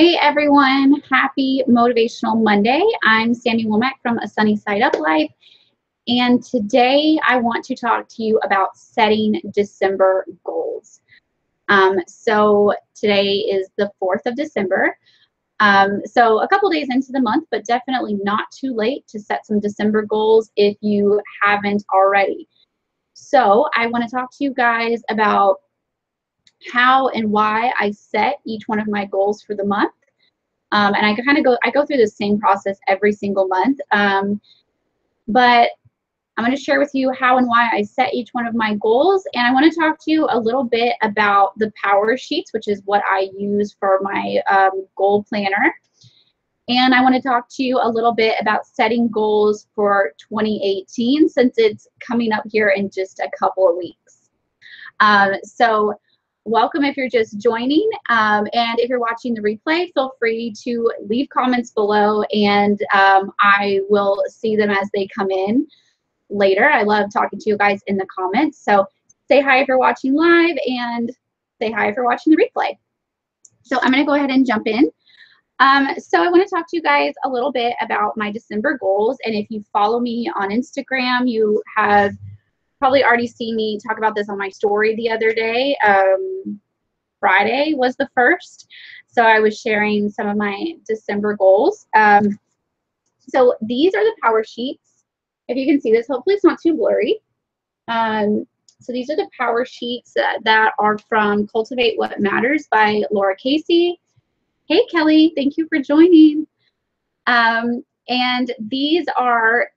Hey everyone, happy Motivational Monday. I'm Sami Womack from A Sunny Side Up Life, and today I want to talk to you about setting December goals. So today is the 4th of December, so a couple days into the month, but definitely not too late to set some December goals if you haven't already. So I want to talk to you guys about how and why I set each one of my goals for the month. And I go through the same process every single month. But I'm going to share with you how and why I set each one of my goals. And I want to talk to you a little bit about the power sheets, which is what I use for my goal planner. And I want to talk to you a little bit about setting goals for 2018, since it's coming up here in just a couple of weeks. So welcome if you're just joining, and if you're watching the replay, feel free to leave comments below, and I will see them as they come in later. I love talking to you guys in the comments, so say hi if you're watching live, and say hi if you're watching the replay. So I'm going to go ahead and jump in. So I want to talk to you guys a little bit about my December goals, and if you follow me on Instagram, you have probably already seen me talk about this on my story the other day. Friday was the 1st, so I was sharing some of my December goals. So these are the power sheets. If you can see this, hopefully it's not too blurry. So these are the power sheets that are from Cultivate What Matters by Lara Casey. Hey Kelly, thank you for joining. And these are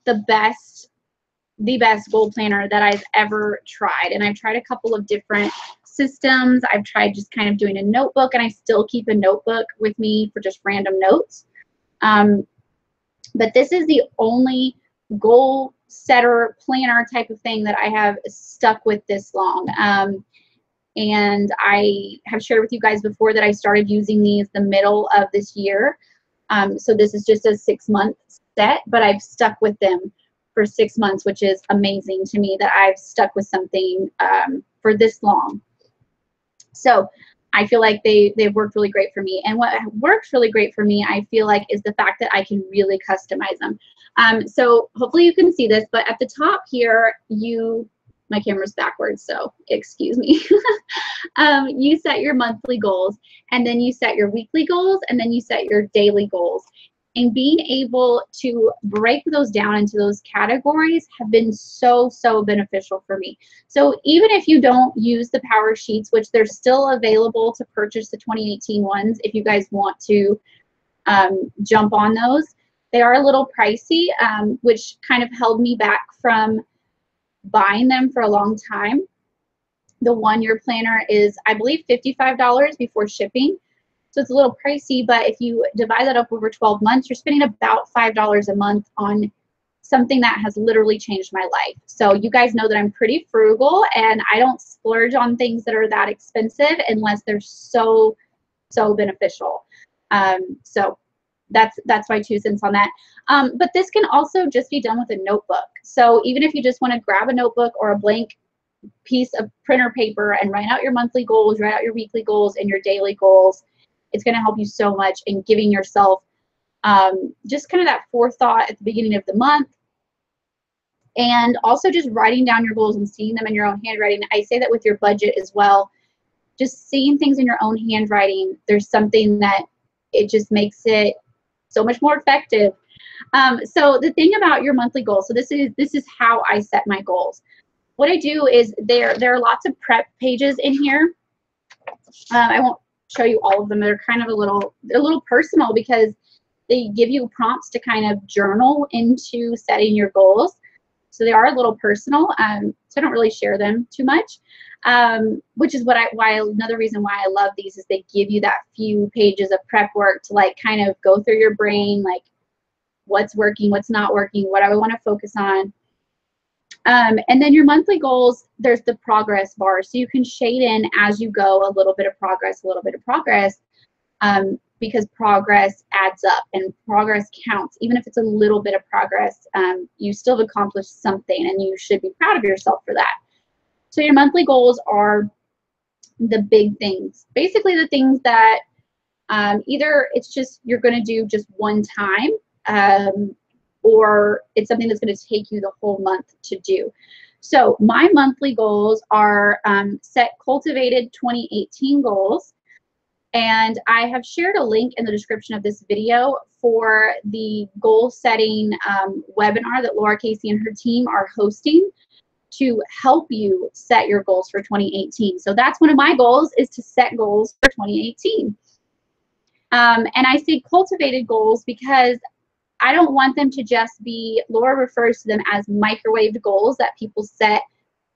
the best goal planner that I've ever tried. And I've tried a couple of different systems. I've tried just kind of doing a notebook, and I still keep a notebook with me for just random notes. But this is the only goal setter planner type of thing that I have stuck with this long. And I have shared with you guys before that I started using these the middle of this year. So this is just a 6-month set, but I've stuck with them for 6 months, which is amazing to me that I've stuck with something for this long. So I feel like they've worked really great for me. And what works really great for me, I feel like, is the fact that I can really customize them. So hopefully you can see this, but at the top here, my camera's backwards, so excuse me. You set your monthly goals, and then you set your weekly goals, and then you set your daily goals. And being able to break those down into those categories have been so beneficial for me. So even if you don't use the power sheets, which they're still available to purchase the 2018 ones if you guys want to jump on those, they are a little pricey, which kind of held me back from buying them for a long time. The 1-year planner is, I believe, $55 before shipping. So it's a little pricey, but if you divide that up over 12 months, you're spending about $5 a month on something that has literally changed my life. So you guys know that I'm pretty frugal, and I don't splurge on things that are that expensive unless they're so beneficial. So that's my 2 cents on that. But this can also just be done with a notebook. So even if you just want to grab a notebook or a blank piece of printer paper and write out your monthly goals, write out your weekly goals and your daily goals, it's going to help you so much in giving yourself just kind of that forethought at the beginning of the month. And also just writing down your goals and seeing them in your own handwriting. I say that with your budget as well. Just seeing things in your own handwriting, there's something that it just makes it so much more effective. So the thing about your monthly goals, so this is how I set my goals. What I do is there are lots of prep pages in here. I won't show you all of them. They're kind of a little personal because they give you prompts to kind of journal into setting your goals. So they are a little personal. So I don't really share them too much, which is another reason why I love these is they give you that few pages of prep work to like kind of go through your brain, like what's working, what's not working, what I want to focus on. And then your monthly goals, there's the progress bar. So you can shade in as you go a little bit of progress, because progress adds up and progress counts. Even if it's a little bit of progress, you still have accomplished something, and you should be proud of yourself for that. So your monthly goals are the big things, basically the things that Either it's just you're going to do just one time, or it's something that's going to take you the whole month to do. So my monthly goals are set cultivated 2018 goals. And I have shared a link in the description of this video for the goal setting webinar that Lara Casey and her team are hosting to help you set your goals for 2018. So that's one of my goals, is to set goals for 2018. And I say cultivated goals because I don't want them to just be, Lara refers to them as microwaved goals that people set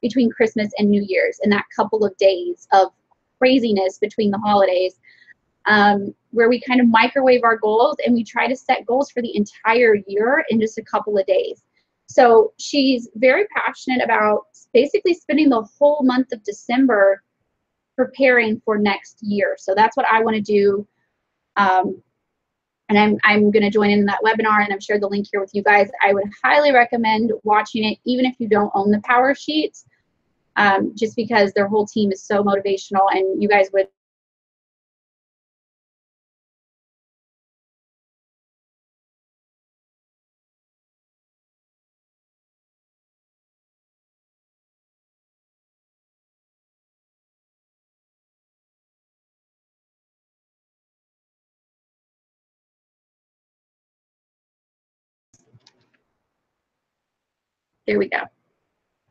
between Christmas and New Year's in that couple of days of craziness between the holidays, where we kind of microwave our goals and we try to set goals for the entire year in just a couple of days. So she's very passionate about basically spending the whole month of December preparing for next year. So that's what I want to do. And I'm going to join in that webinar, and I've shared the link here with you guys. I would highly recommend watching it, even if you don't own the Power Sheets, just because their whole team is so motivational, and you guys would there we go.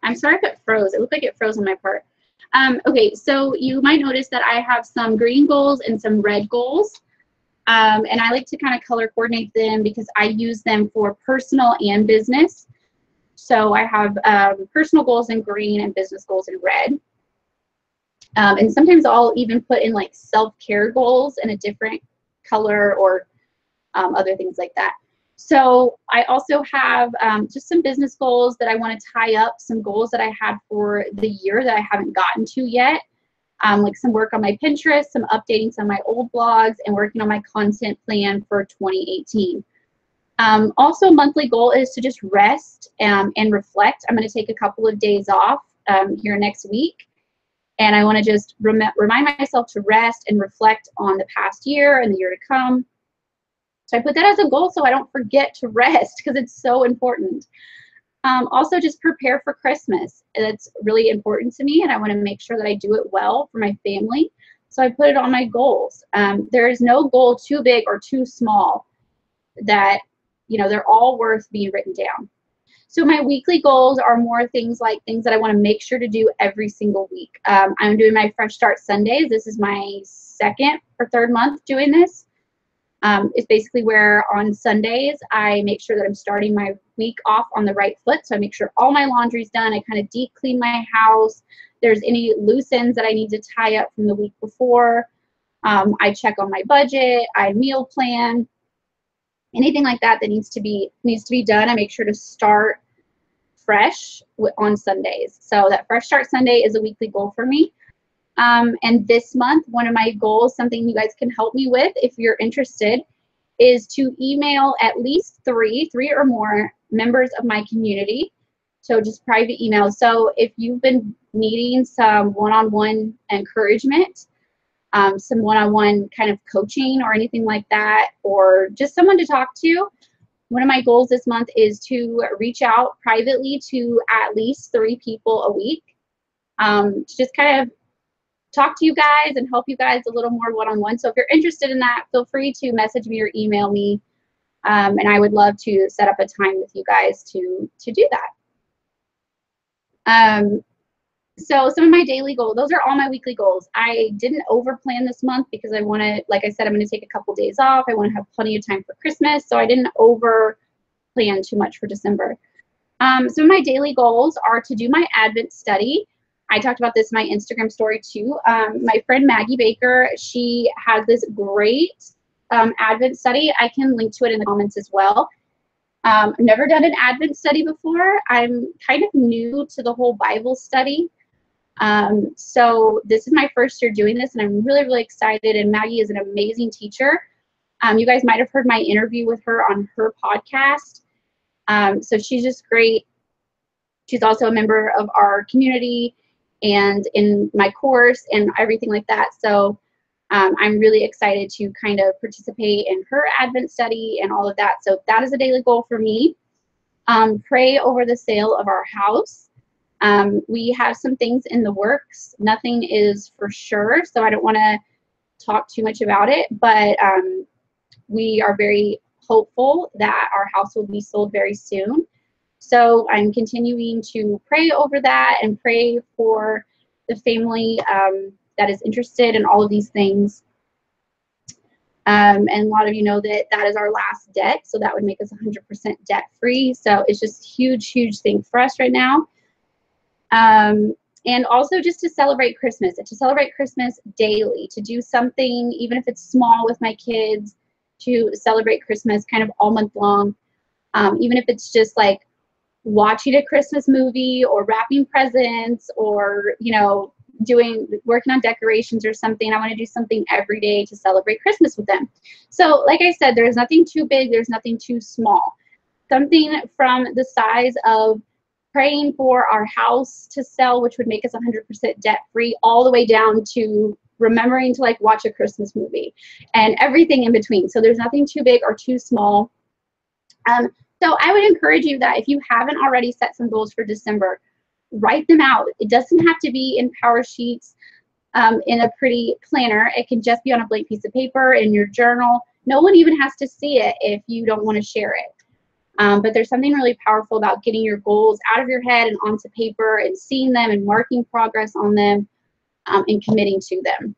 I'm sorry if it froze. It looked like it froze on my part. Okay, so you might notice that I have some green goals and some red goals. And I like to kind of color coordinate them because I use them for personal and business. So I have personal goals in green and business goals in red. And sometimes I'll even put in like self-care goals in a different color, or other things like that. So I also have just some business goals that I want to tie up, some goals that I had for the year that I haven't gotten to yet, like some work on my Pinterest, some updating some of my old blogs, and working on my content plan for 2018. Also, monthly goal is to just rest and reflect. I'm going to take a couple of days off here next week, and I want to just remind myself to rest and reflect on the past year and the year to come. So I put that as a goal so I don't forget to rest, because it's so important. Also, just prepare for Christmas. That's really important to me, and I want to make sure that I do it well for my family. So I put it on my goals. There is no goal too big or too small, that, you know, they're all worth being written down. So my weekly goals are more things like things that I want to make sure to do every single week. I'm doing my Fresh Start Sundays. This is my second or third month doing this. It's basically where on Sundays I make sure that I'm starting my week off on the right foot. So I make sure all my laundry's done. I kind of deep clean my house. There's any loose ends that I need to tie up from the week before. I check on my budget. I meal plan. Anything like that that needs to be done, I make sure to start fresh on Sundays. So that Fresh Start Sunday is a weekly goal for me. And this month, one of my goals, something you guys can help me with if you're interested, is to email at least three or more members of my community. So just private emails. So if you've been needing some one-on-one encouragement, some one-on-one kind of coaching or anything like that, or just someone to talk to, one of my goals this month is to reach out privately to at least 3 people a week, to just kind of talk to you guys and help you guys a little more one-on-one. So if you're interested in that, feel free to message me or email me, and I would love to set up a time with you guys to do that. So some of my daily goals, those are all my weekly goals. I didn't over-plan this month because I want to, like I said, I'm going to take a couple days off. I want to have plenty of time for Christmas, so I didn't over-plan too much for December. Some of my daily goals are to do my Advent study. I talked about this in my Instagram story too. My friend Maggie Baker, she has this great Advent study. I can link to it in the comments as well. I've never done an Advent study before. I'm kind of new to the whole Bible study. So this is my first year doing this, and I'm really, really excited. And Maggie is an amazing teacher. You guys might have heard my interview with her on her podcast. So she's just great. She's also a member of our community and in my course and everything like that. So I'm really excited to kind of participate in her Advent study and all of that. So that is a daily goal for me. Pray over the sale of our house. We have some things in the works. Nothing is for sure, so I don't want to talk too much about it, but we are very hopeful that our house will be sold very soon. So I'm continuing to pray over that and pray for the family that is interested in all of these things. And a lot of you know that that is our last debt, so that would make us 100% debt free. So it's just a huge, huge thing for us right now. And also just to celebrate Christmas, daily, to do something, even if it's small with my kids, to celebrate Christmas kind of all month long. Even if it's just like watching a Christmas movie or wrapping presents or, you know, working on decorations or something. I want to do something every day to celebrate Christmas with them. So like I said, there's nothing too big, there's nothing too small. Something from the size of praying for our house to sell, which would make us 100% debt free, all the way down to remembering to like watch a Christmas movie and everything in between. So there's nothing too big or too small. So I would encourage you that if you haven't already set some goals for December, write them out. It doesn't have to be in power sheets, in a pretty planner. It can just be on a blank piece of paper in your journal. No one even has to see it if you don't want to share it. But there's something really powerful about getting your goals out of your head and onto paper and seeing them and marking progress on them, and committing to them.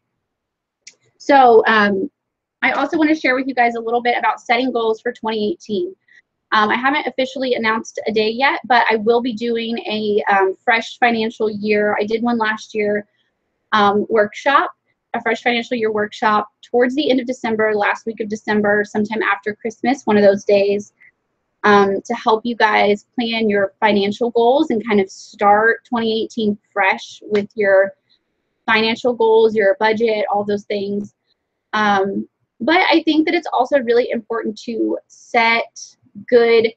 So I also want to share with you guys a little bit about setting goals for 2018. I haven't officially announced a day yet, but I will be doing a fresh financial year. I did one last year, workshop, a fresh financial year workshop towards the end of December, last week of December, sometime after Christmas, one of those days, to help you guys plan your financial goals and kind of start 2018 fresh with your financial goals, your budget, all those things. But I think that it's also really important to set good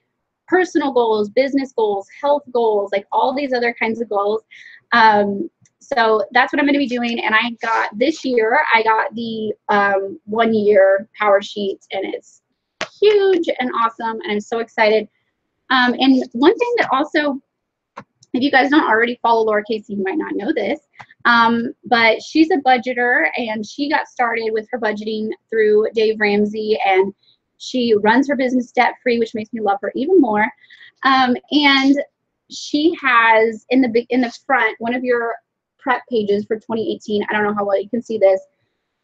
personal goals, business goals, health goals, like all these other kinds of goals. So that's what I'm going to be doing. And this year, I got the 1 year power sheet, and it's huge and awesome. And I'm so excited. And one thing that also, if you guys don't already follow Lara Casey, you might not know this, but she's a budgeter, and she got started with her budgeting through Dave Ramsey, and she runs her business debt-free, which makes me love her even more. And she has in the front, one of your prep pages for 2018. I don't know how well you can see this,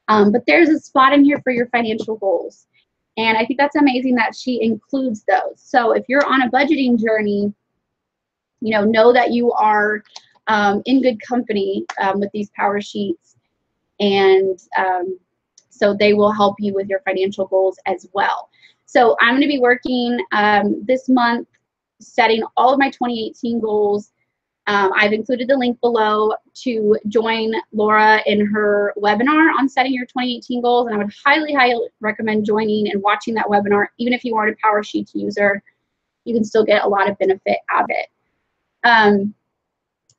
but there's a spot in here for your financial goals. And I think that's amazing that she includes those. So if you're on a budgeting journey, you know that you are in good company with these power sheets. And so they will help you with your financial goals as well. So I'm going to be working this month setting all of my 2018 goals. I've included the link below to join Lara in her webinar on setting your 2018 goals. And I would highly, highly recommend joining and watching that webinar. Even if you aren't a power sheets user, you can still get a lot of benefit out of it.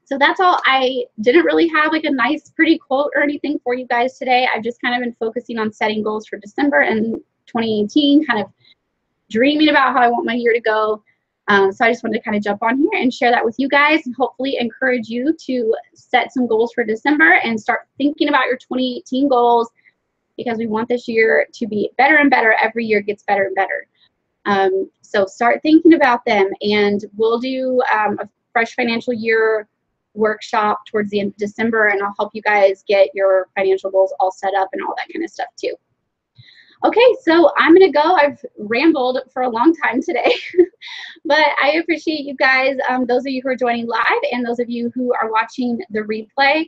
So that's all. I didn't really have like a nice, pretty quote or anything for you guys today. I've just kind of been focusing on setting goals for December and 2018, kind of dreaming about how I want my year to go. So I just wanted to kind of jump on here and share that with you guys, and hopefully encourage you to set some goals for December and start thinking about your 2018 goals, because we want this year to be better and better. Every year gets better and better. So start thinking about them, and we'll do a fresh financial year workshop towards the end of December, and I'll help you guys get your financial goals all set up and all that kind of stuff too. Okay, so I'm gonna go. I've rambled for a long time today, but I appreciate you guys, those of you who are joining live and those of you who are watching the replay.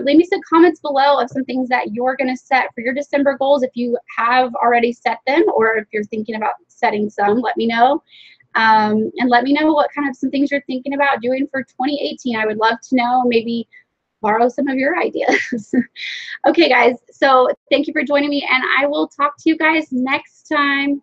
Leave me some comments below of some things that you're gonna set for your December goals. If you have already set them, or if you're thinking about setting some, let me know. And let me know what kind of some things you're thinking about doing for 2018. I would love to know, maybe borrow some of your ideas. Okay, guys, so thank you for joining me, and I will talk to you guys next time.